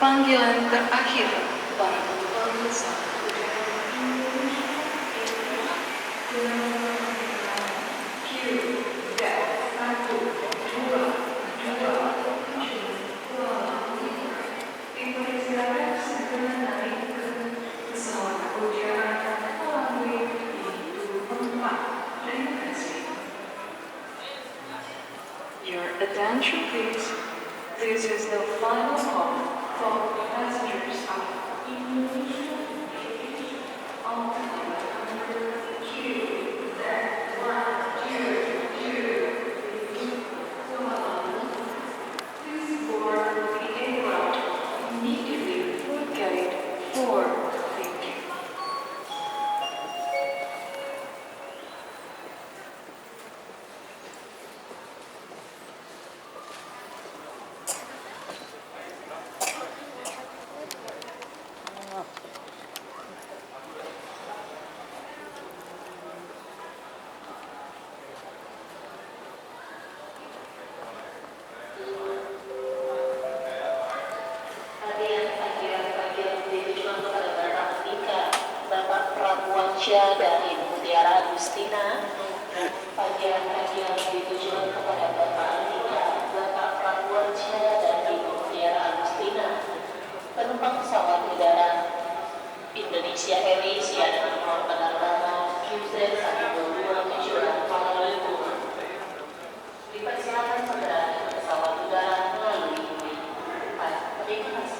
Panggilan terakhir para penumpang pesawat udara Indonesia dipersilakan segera naik ke pesawat udara melalui pintu 4. Terima kasih. Your attention please. This is the final call for passengers of Indonesia on flight number QZ122. Please board the aircraft immediately through gate 4. Thank you. Dari Mutiara Agustina, panggilan ditujukan kepada Bapak Andika, Bapak Prabuansyah dari Mutiara Agustina, penumpang pesawat udara Indonesia Airlines dengan nomor penerbangan QZ122 Kuala Lumpur. Dipersilakan segera naik pesawat udara melalui pintu 4. Terima kasih.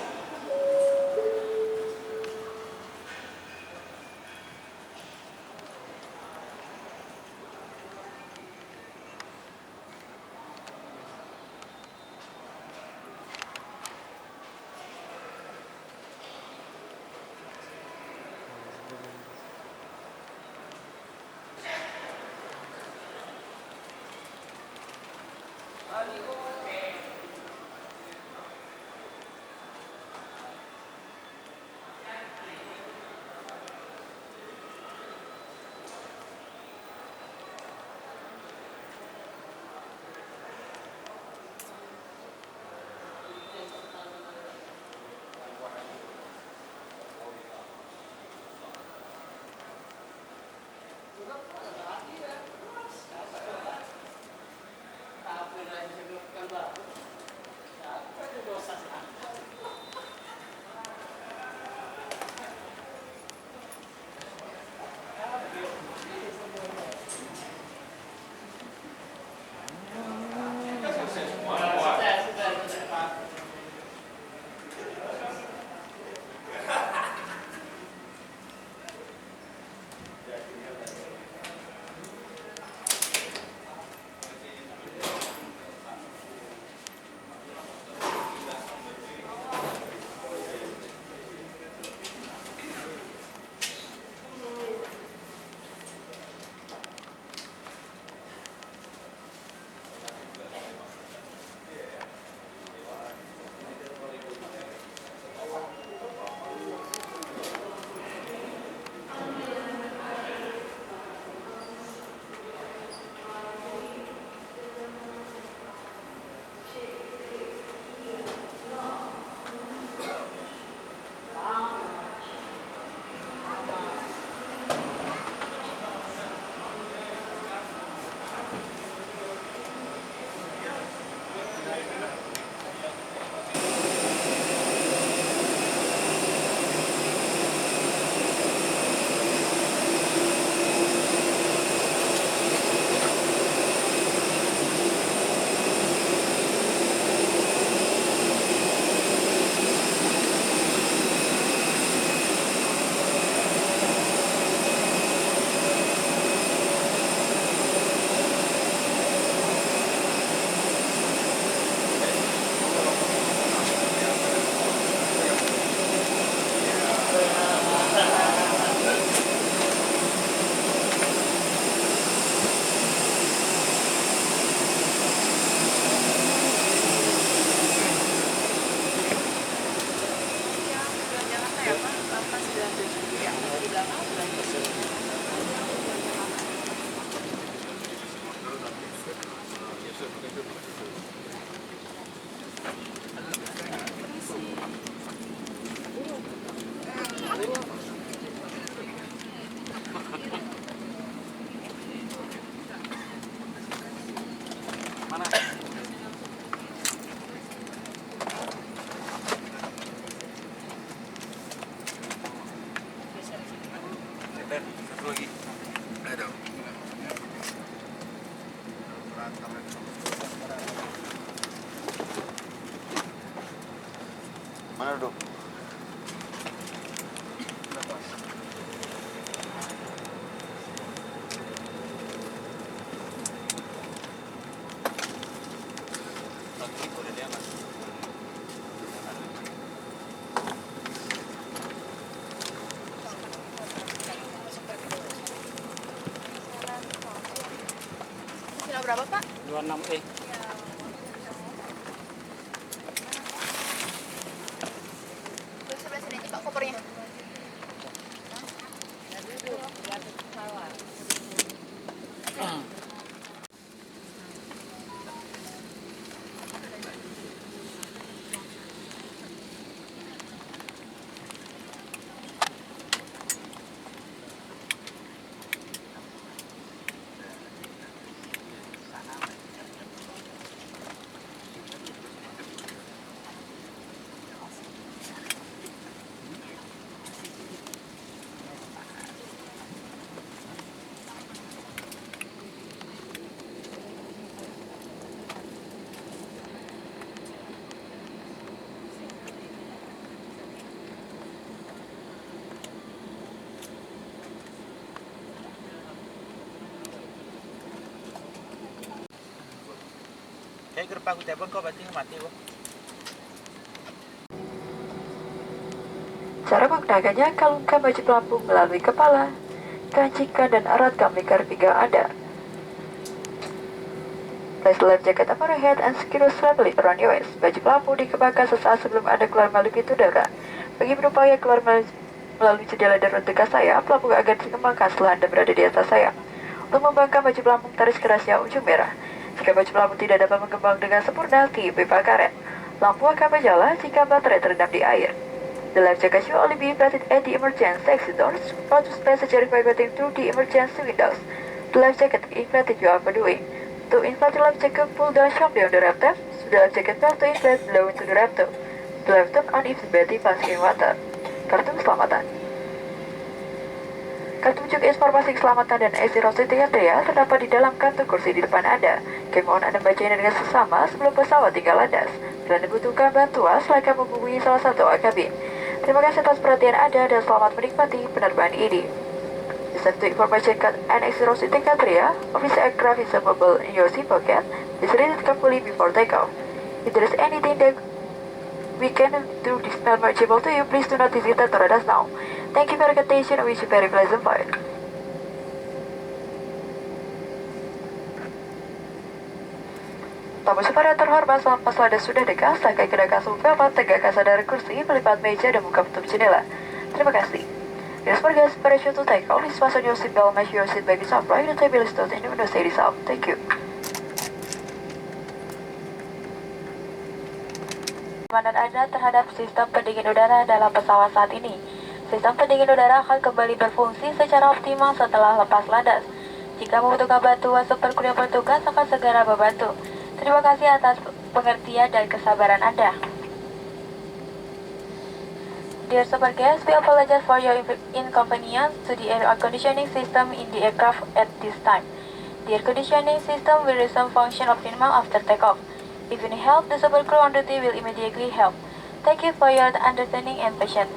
Tanggal berapa, Pak? 26E. Terus sebelah sini aja, Pak, kopernya. Kayak gerbang utama kok berarti mati, Bu. Cara menggunakannya, kalungkan baju pelampung melalui kepala, kancingkan dan eratkan lingkar pinggang Anda. Place the life jacket upon your head and secure strongly around your waist. Baju pelampung dikembangkan sesaat sebelum Anda keluar melalui pintu udara. Bagi penumpang yang keluar melalui jendela darurat dekat saya, pelampung akan dikembangkan setelah Anda berada di atas saya. Untuk membangkang baju pelampung, tarik kerasnya ujung merah. Jika baju pelampung tidak dapat mengembang dengan sempurna, tiup pipa karet. Lampu akan menyala jika baterai terendam di air. The life jacket should only be inflated at the emergency exit doors or to passengers vibrating through the emergency windows. The life jacket inflated you are doing. To inflate the life jacket, pull down sharply on the left tab. So the life jacket belt to inflate blow into the left tab. The left tab on if the battery passing in water. Kartu keselamatan. Kartu unjuk informasi keselamatan dan emergency tiga terdapat di dalam kantung kursi di depan Anda. Kami mohon Anda bacanya dengan sesama sebelum pesawat tinggal landas. Bila Anda butuhkan bantuan, silakan menghubungi salah satu kabin. Terima kasih atas perhatian Anda dan selamat menikmati penerbangan ini. The safety information card and emergency criteria of this aircraft is available in your seat pocket. Please read it carefully before takeoff. If there is anything that we can do this manageable to you, please do not hesitate to let us know. Thank you for your attention and wish you very pleasant flight. Tamu saudara terhormat, saat pas Anda sudah dekat, silakan kenakan suhu bapak, tegakkan sadar kursi, melipat meja dan buka tutup jendela. Terima kasih. Yes, for guys, prepare to take off. Please fasten your seatbelt, make sure your seat bag is upright, and table is tilted, and the window seat is up. Thank you. Keamanan Anda terhadap sistem pendingin udara dalam pesawat saat ini. Sistem pendingin udara akan kembali berfungsi secara optimal setelah lepas landas. Jika membutuhkan bantuan, super kru yang bertugas akan segera membantu. Terima kasih atas pengertian dan kesabaran Anda. Dear super guests, we apologize for your inconvenience to the air conditioning system in the aircraft at this time. The air conditioning system will resume function optimal after takeoff. If you need help, the super crew on duty will immediately help. Thank you for your understanding and patience.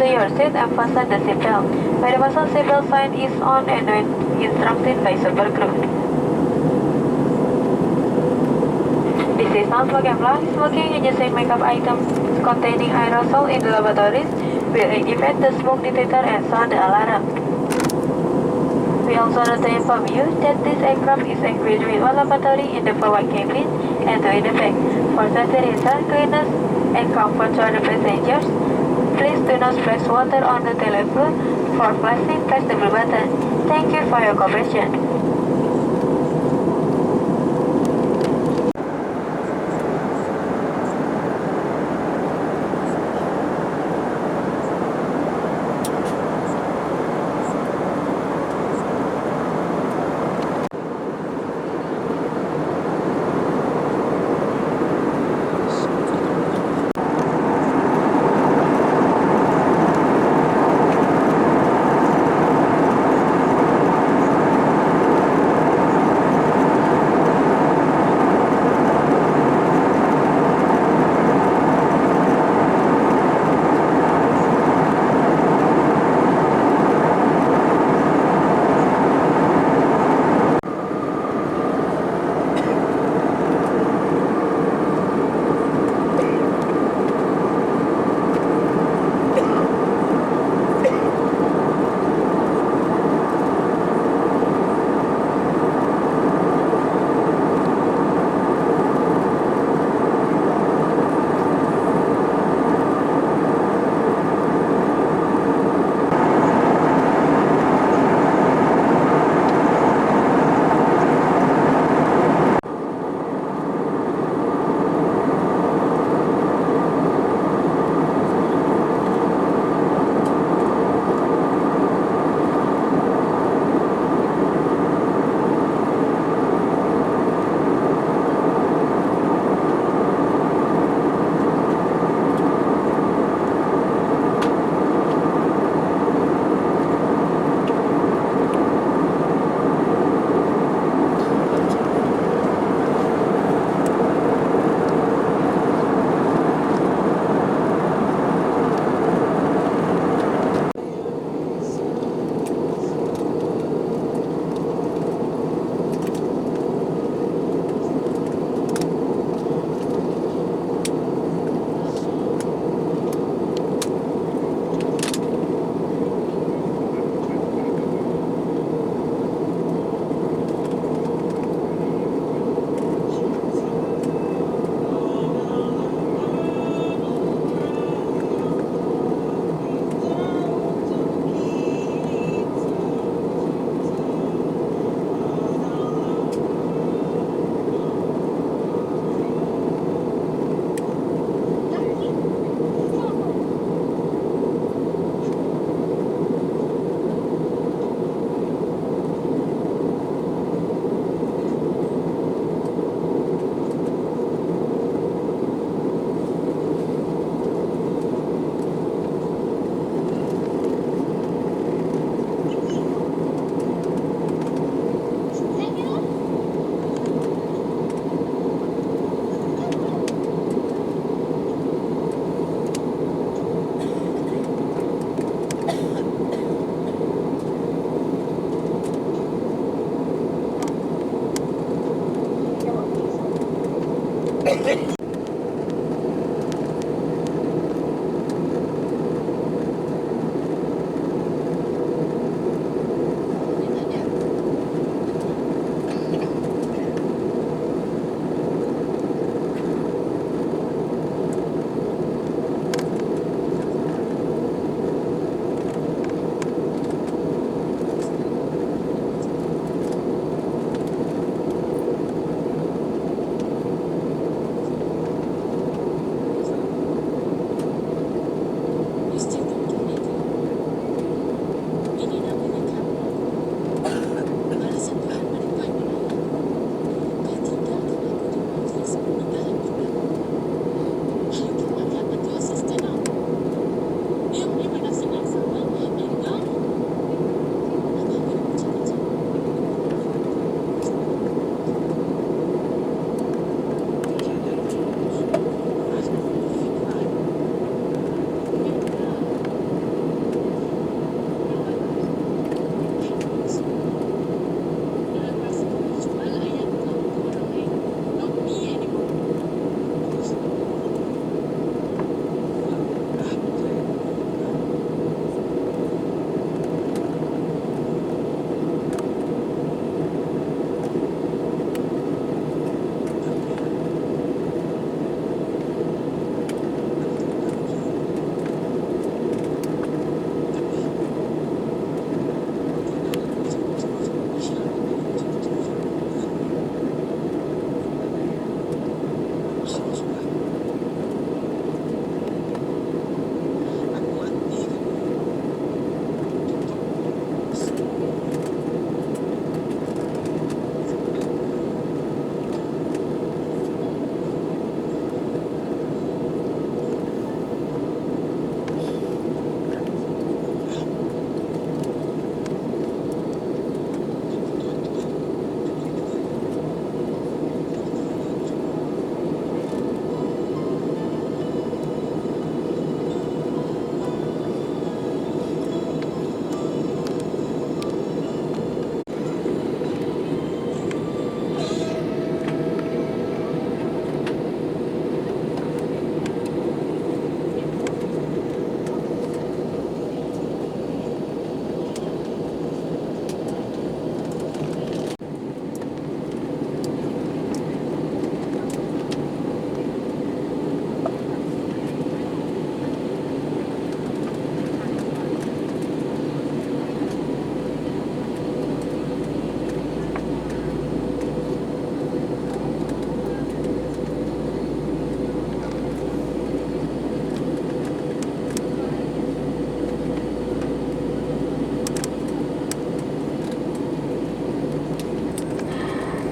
to your seat and fasten the seatbelt. When the fasten seatbelt sign is on and when instructed by super crew. This is not smoking and smoking and using makeup items containing aerosol in the laboratories will activate the smoke detector and sound the alarm. We also want to inform you that this aircraft is equipped with one lavatory in the forward cabin and two in the back. For safety reasons, cleanliness and comfort to the passengers, please do not splash water on the telephone. For flashing, press the blue button. Thank you for your cooperation.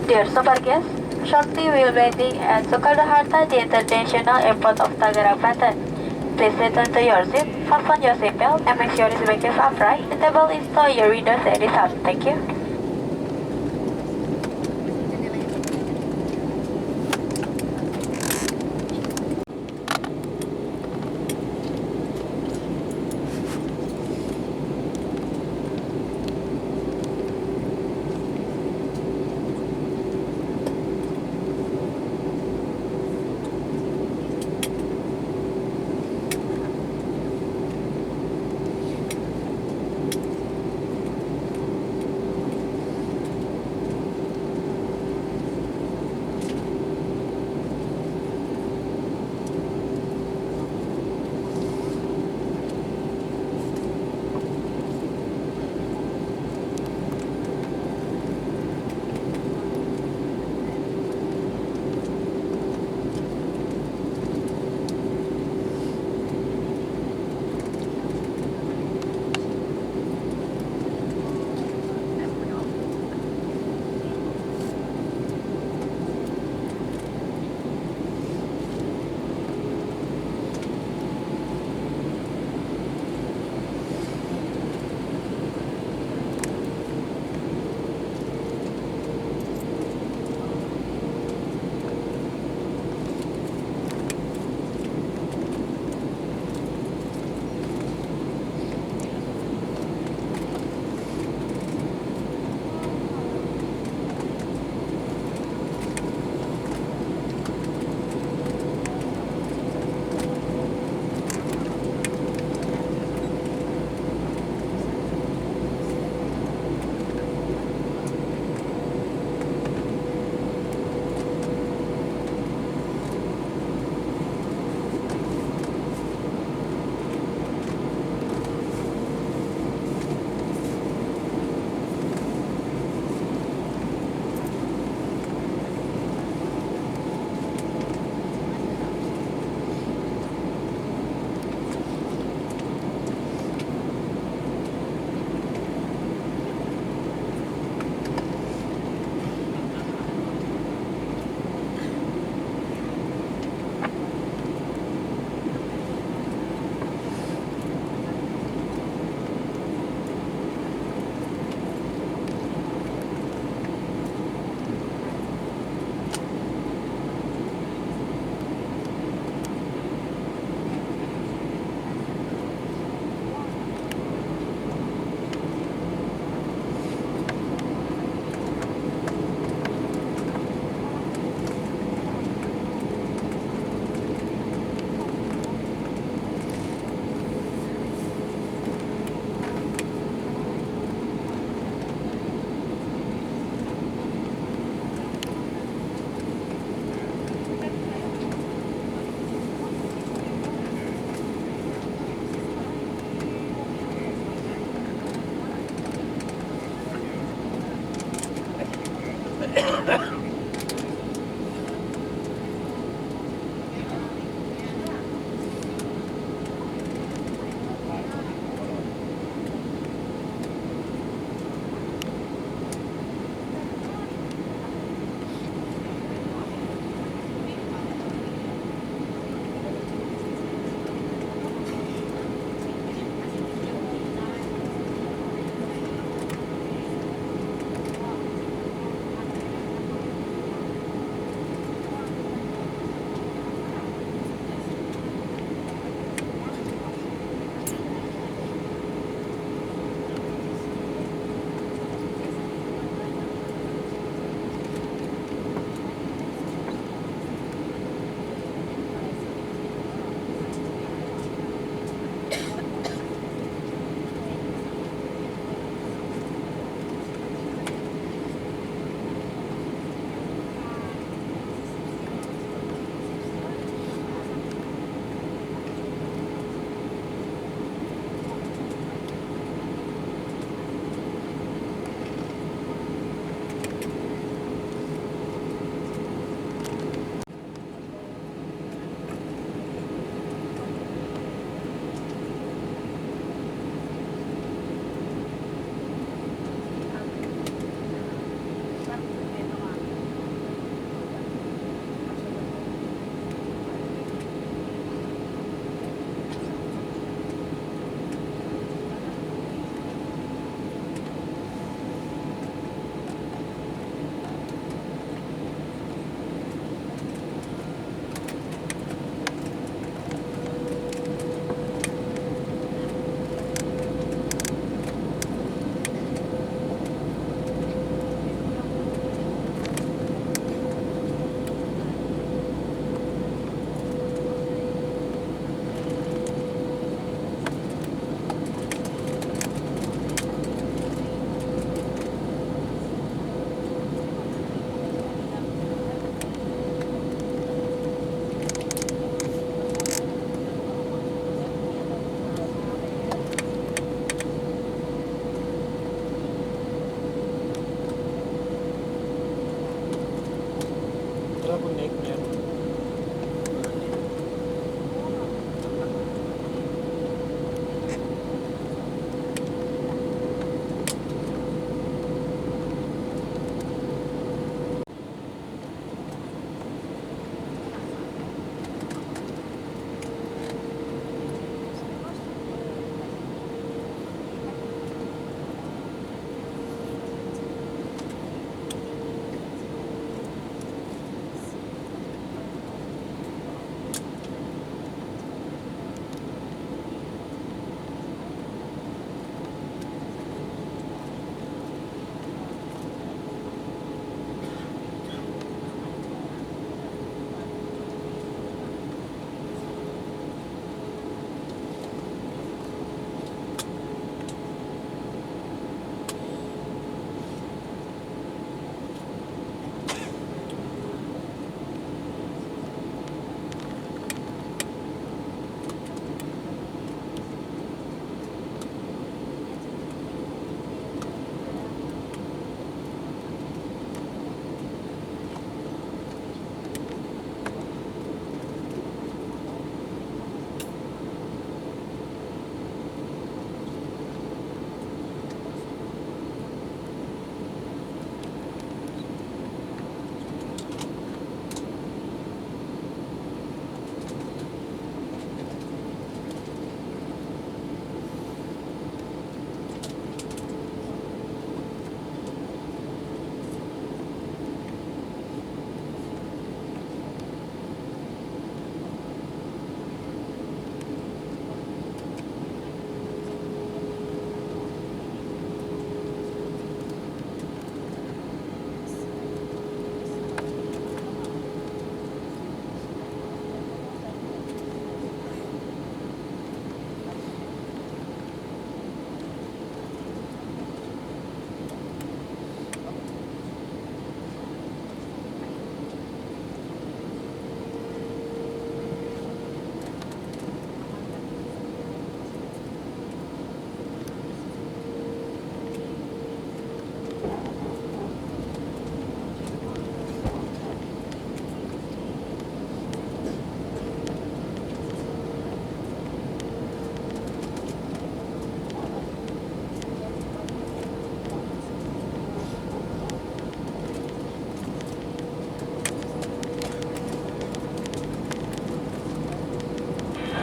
Dear super guests, shortly we will be landing at Soekarno Hatta, the International Airport of Tangerang, Banten. Please return to your seat, fasten your seatbelt, and make sure the back is upright. The table is to your windows and is up. Thank you.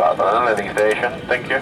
Selatan landing station. Thank you.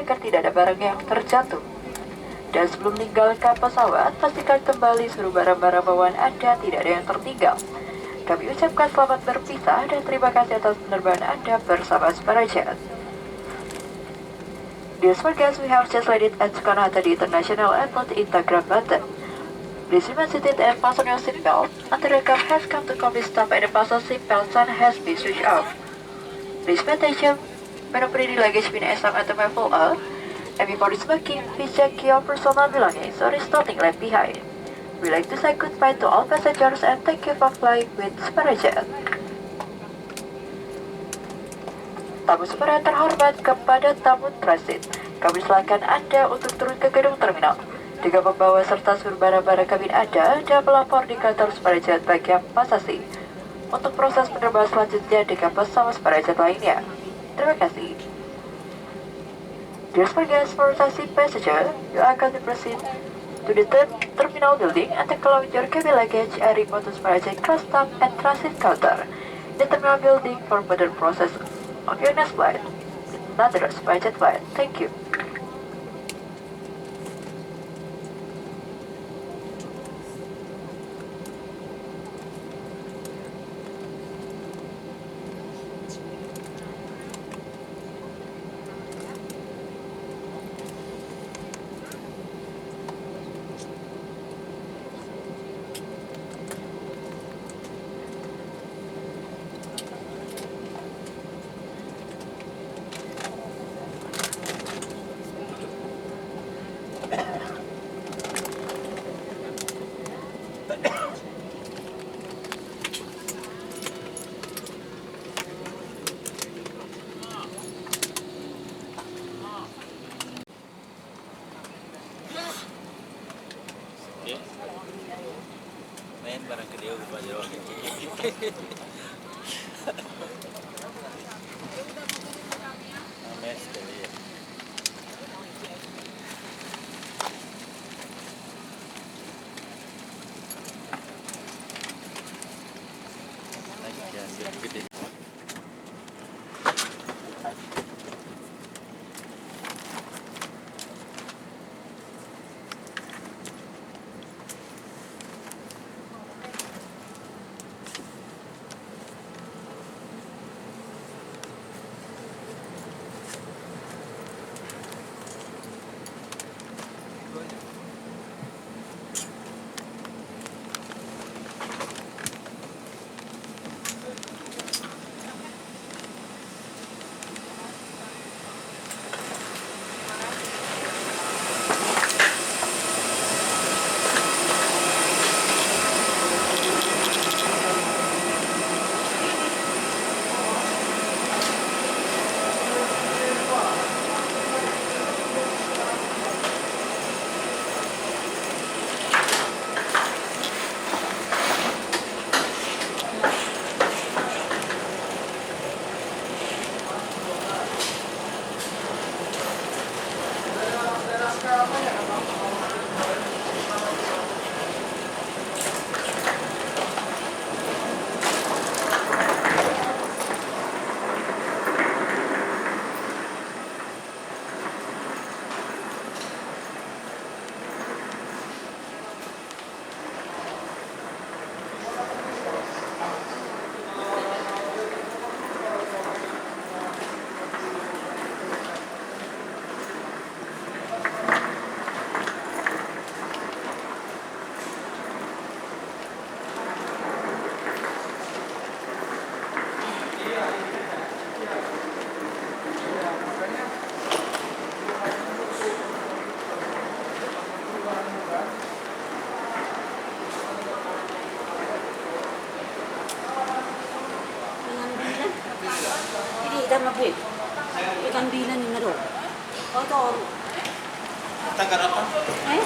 Agar tidak ada barang yang terjatuh. Dan sebelum meninggalkan pesawat, pastikan kembali seluruh barang-barang bawaan Anda tidak ada yang tertinggal. Kami ucapkan selamat berpisah dan terima kasih atas penerbangan Anda bersama Sparajet. Dear guests, we have just landed at Soekarno-Hatta International Airport in Tangerang, Banten. Please remain seated and fasten your seatbelt until the aircraft has come to complete stop and the fasten seatbelt sign has been switched off. Please pay attention when operating luggage bin SM at the level A, and before disembarking, please check your personal belongings or is nothing left behind. We'd like to say goodbye to all passengers and thank you for flying with Sparajet. Tamu Spara terhormat kepada tamu transit, kami silakan Anda untuk turun ke gedung terminal dengan membawa serta seluruh barang-barang kabin Anda dan melapor di kantor Sparajet bagian pasasi untuk proses penerbangan selanjutnya dengan pesawat Sparajet lainnya. Terima kasih. Dear guests, for taxi passenger, you are going to proceed to the terminal building and take along your cabin luggage and report to Sparajet custom and transit counter. The terminal building for further process of your next flight. Another Sparajet flight. Thank you. Ikan apa? Ikan bilan ini dong. Oh tuh. Tanggal apa? Eh?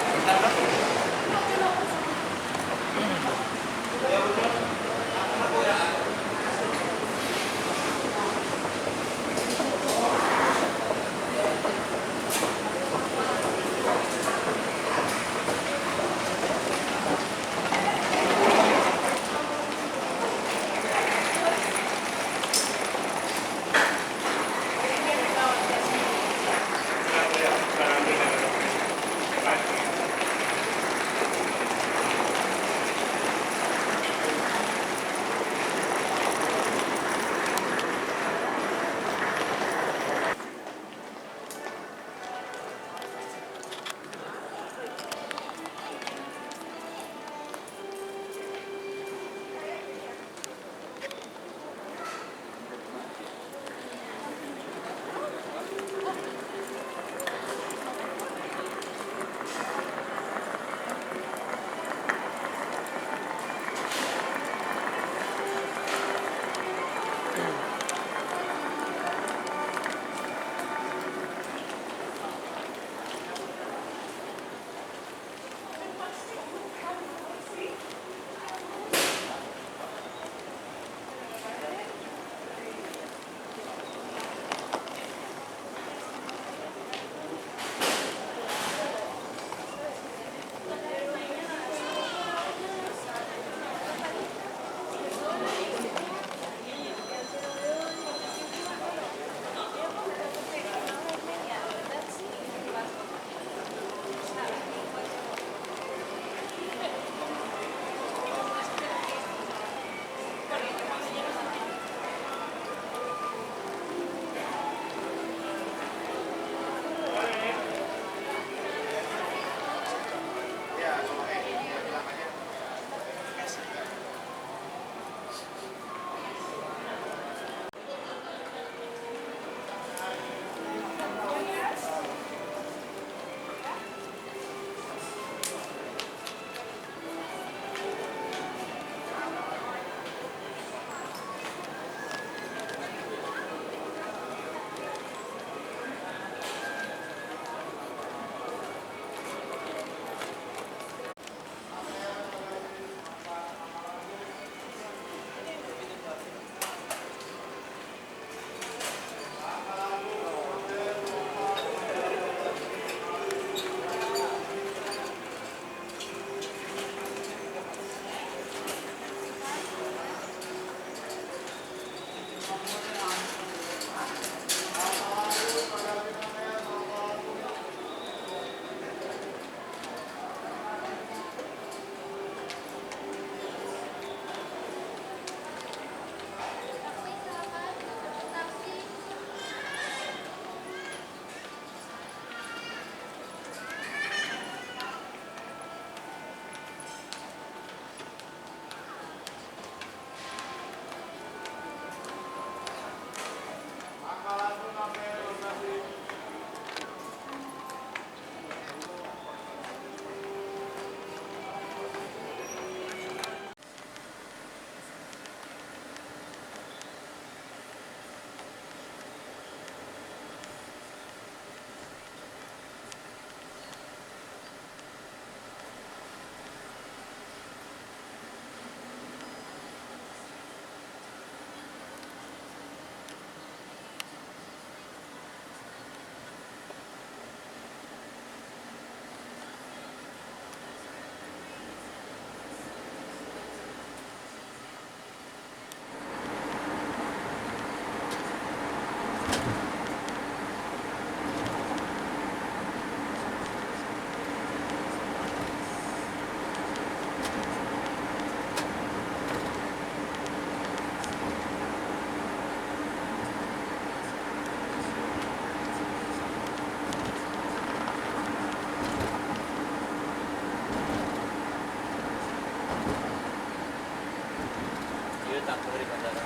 takbo di bandara.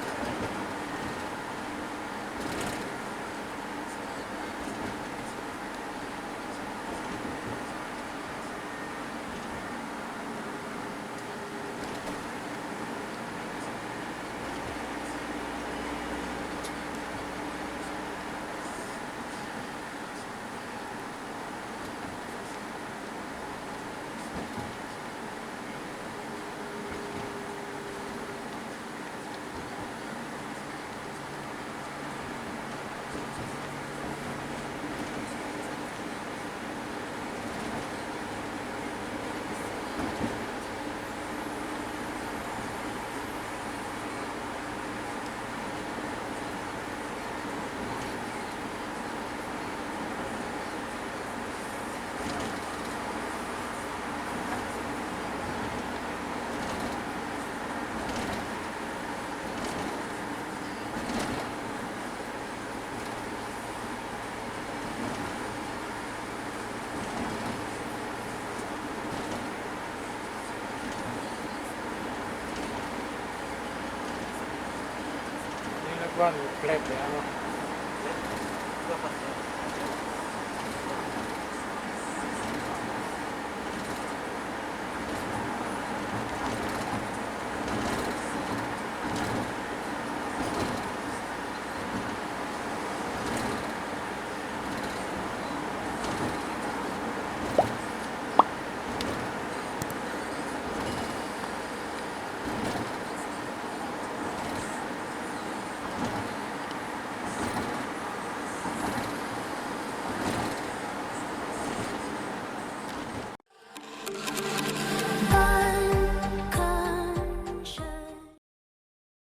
Ini nagkuhan, flat ya. Dua pas.